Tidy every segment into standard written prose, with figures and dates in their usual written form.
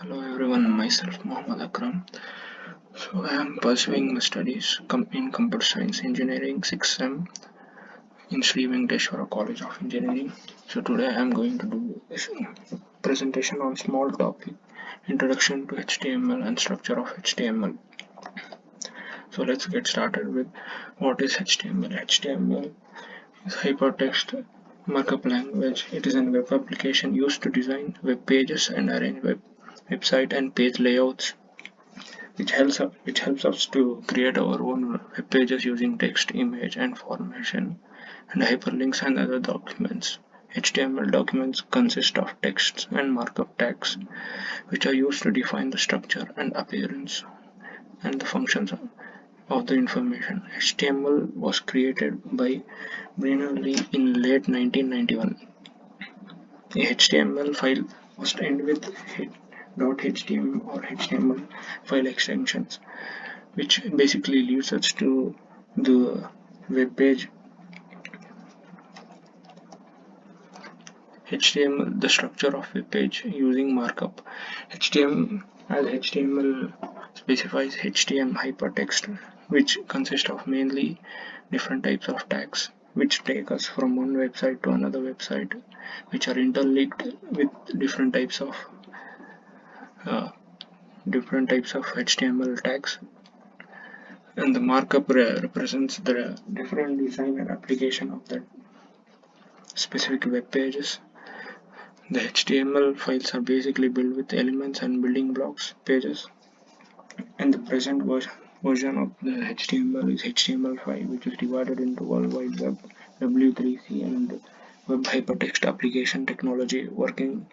Hello everyone, myself Mohammad Akram. So I am pursuing my studies in computer science engineering 6th sem in Sri Venkateshwara College of Engineering. So today I am going to do a presentation on small topic Introduction to HTML and Structure of HTML. So let's get started with what is HTML. HTML is hypertext markup language. It is a web application used to design web pages and arrange website and page layouts which helps us to create our own web pages using text, image, and formation, and hyperlinks and other documents. HTML documents consist of texts and markup tags, which are used to define the structure and appearance and the functions of the information. HTML was created by Berners-Lee in late 1991. A HTML file must end with .html or HTML file extensions, which basically leads us to the web page. HTML, the structure of web page using markup. HTML specifies HTML hypertext, which consists of mainly different types of tags, which take us from one website to another website, which are interlinked with different types of HTML tags, and the markup represents the different design and application of that specific web pages. The HTML files are basically built with elements and building blocks pages, and the present version of the HTML is HTML5, which is divided into World Wide Web, W3C, and Web Hypertext Application Technology Working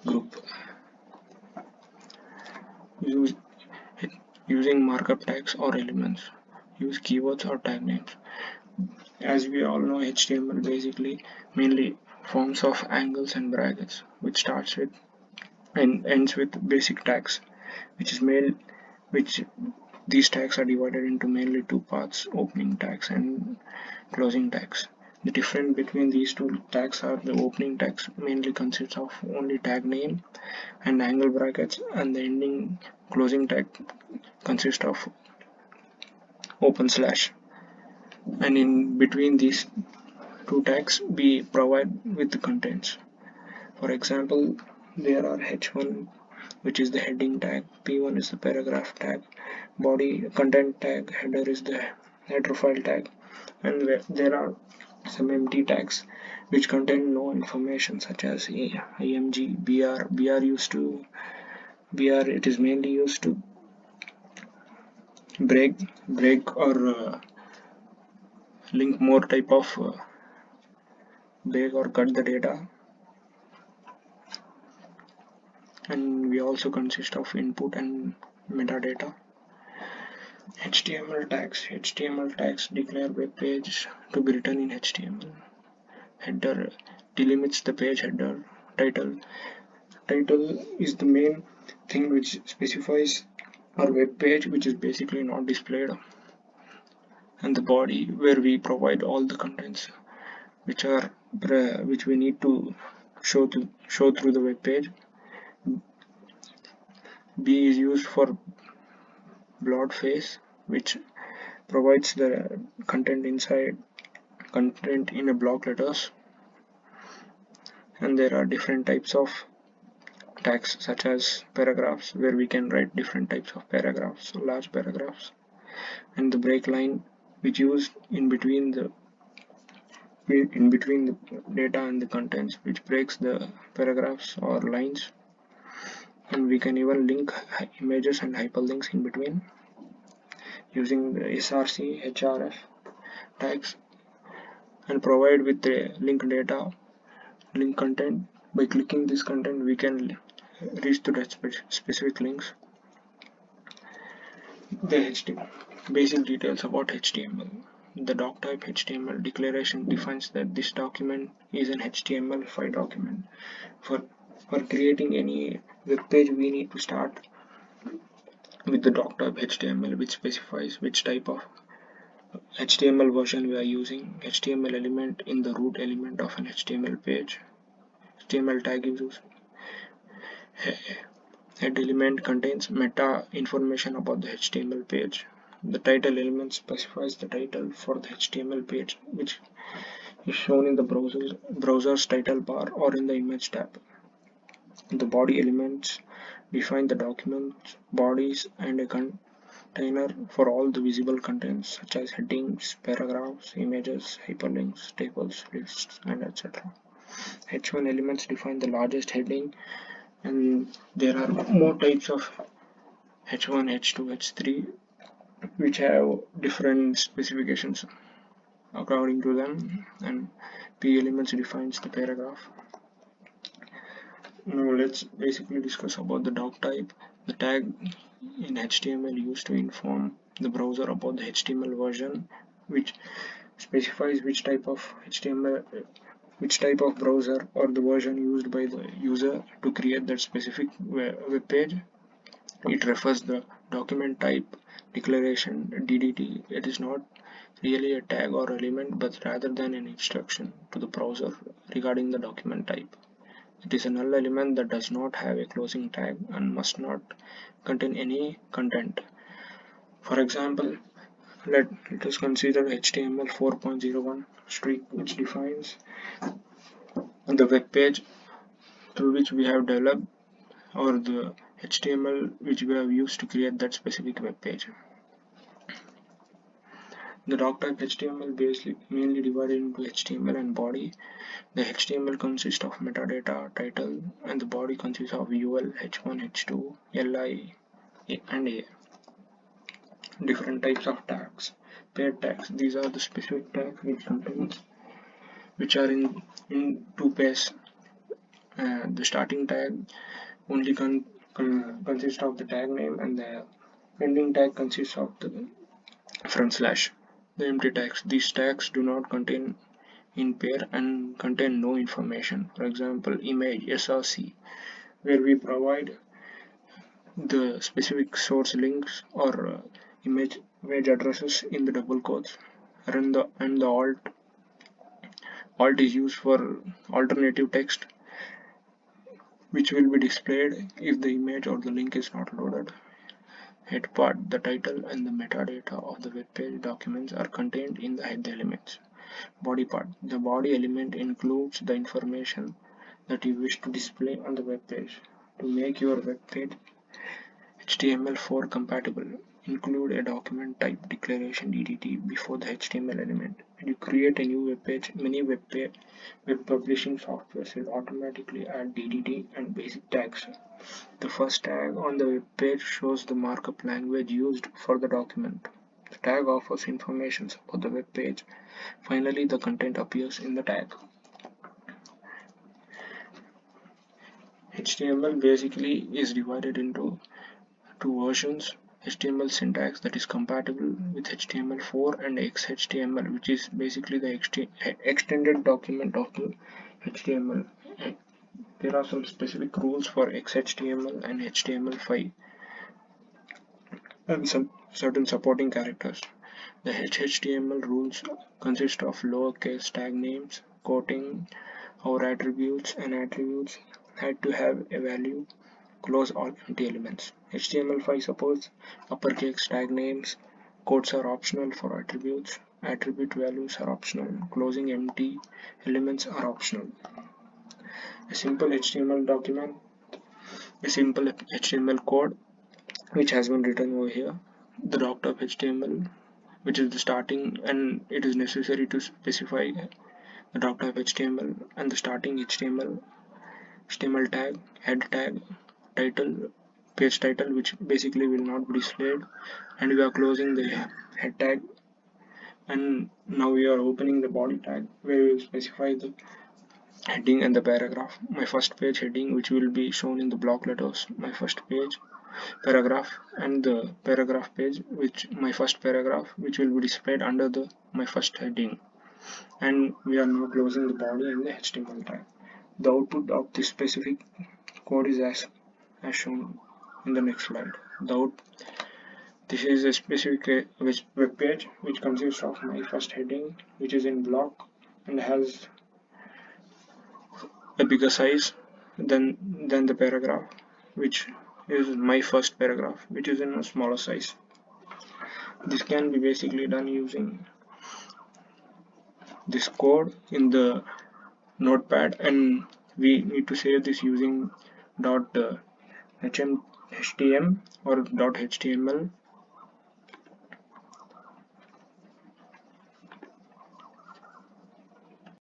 Group. Using markup tags or elements. Use keywords or tag names. As we all know, HTML basically mainly forms of angles and brackets, which starts with and ends with basic tags, which these tags are divided into mainly two parts: opening tags and closing tags. The difference between these two tags are the opening tags mainly consists of only tag name and angle brackets, and the ending closing tag consists of open slash. And in between these two tags we provide with the contents. For example, there are h1, which is the heading tag, p1 is the paragraph tag, body content tag, header is the header file tag, and there are some empty tags which contain no information, such as img, br. It is mainly used to break or link more type of break or cut the data. And we also consist of input and metadata. HTML tags declare web page to be written in HTML. Header delimits the page header. Title is the main thing which specifies our web page, which is basically not displayed. And the body, where we provide all the contents which we need to show through the web page. B is used for blot face, which provides the content in a block letters. And there are different types of tags, such as paragraphs, where we can write different types of paragraphs, large paragraphs, and the break line, which used in between the data and the contents, which breaks the paragraphs or lines. And we can even link images and hyperlinks in between using the src, href tags, and provide with the link data, link content. By clicking this content, we can reach to that specific links. The basic details about HTML. The doc type HTML declaration defines that this document is an HTML5 document. For creating any web page, we need to start with the doc type HTML, which specifies which type of HTML version we are using. HTML element in the root element of an HTML page. HTML tag is used. Head element contains meta information about the HTML page. The title element specifies the title for the HTML page, which is shown in the browser's title bar or in the image tab. The body elements define the document bodies and a container for all the visible contents such as headings, paragraphs, images, hyperlinks, tables, lists, and etc. H1 elements define the largest heading, and there are more types of H1, H2, H3 which have different specifications according to them, and P elements defines the paragraph. Now let's basically discuss about the doc type. The tag in HTML used to inform the browser about the HTML version, which specifies which type of HTML, which type of browser or the version used by the user to create that specific web page. It refers the document type declaration DDT. It is not really a tag or element, but rather than an instruction to the browser regarding the document type. It is a null element that does not have a closing tag and must not contain any content. For example, let us consider HTML 4.01 streak, which defines the web page through which we have developed, or the HTML which we have used to create that specific web page. The doc type HTML basically mainly divided into HTML and body. The HTML consists of metadata, title, and the body consists of UL, H1, H2, LI, and A. Different types of tags. Paired tags. These are the specific tags which are in two pairs. The starting tag only consists of the tag name, and the ending tag consists of the front slash. The empty tags. These tags do not contain in pair and contain no information. For example, image src, where we provide the specific source links or image addresses in the double quotes, and the alt is used for alternative text, which will be displayed if the image or the link is not loaded. Head part, the title and the metadata of the web page documents are contained in the head elements. Body part, the body element includes the information that you wish to display on the web page. To make your web page HTML4 compatible, include a document type declaration DDT before the HTML element. When you create a new web page, many web publishing softwares will automatically add DDT and basic tags. The first tag on the web page shows the markup language used for the document. The tag offers information about the web page. Finally, the content appears in the tag. HTML basically is divided into two versions. HTML syntax that is compatible with HTML4 and XHTML, which is basically the extended document of the HTML. There are some specific rules for XHTML and HTML5 and some certain supporting characters. The HTML rules consist of lowercase tag names, quoting our attributes, and attributes had to have a value, close all empty elements. HTML5 supports uppercase tag names, quotes are optional for attributes, attribute values are optional, closing empty elements are optional. A simple HTML document, a simple HTML code which has been written over here. The doc type HTML, which is the starting, and it is necessary to specify the doc type HTML and the starting HTML tag, head tag, title, page title, which basically will not be displayed, and we are closing the head tag, and now we are opening the body tag where we will specify the heading and the paragraph. My first page heading, which will be shown in the block letters, my first page paragraph, and the paragraph page, which my first paragraph, which will be displayed under the my first heading. And we are now closing the body and the HTML tag. The output of this specific code is as shown in the next slide. This is a specific web page which consists of my first heading, which is in block and has a bigger size than the paragraph, which is my first paragraph, which is in a smaller size. This can be basically done using this code in the notepad, and we need to save this using .htm or .html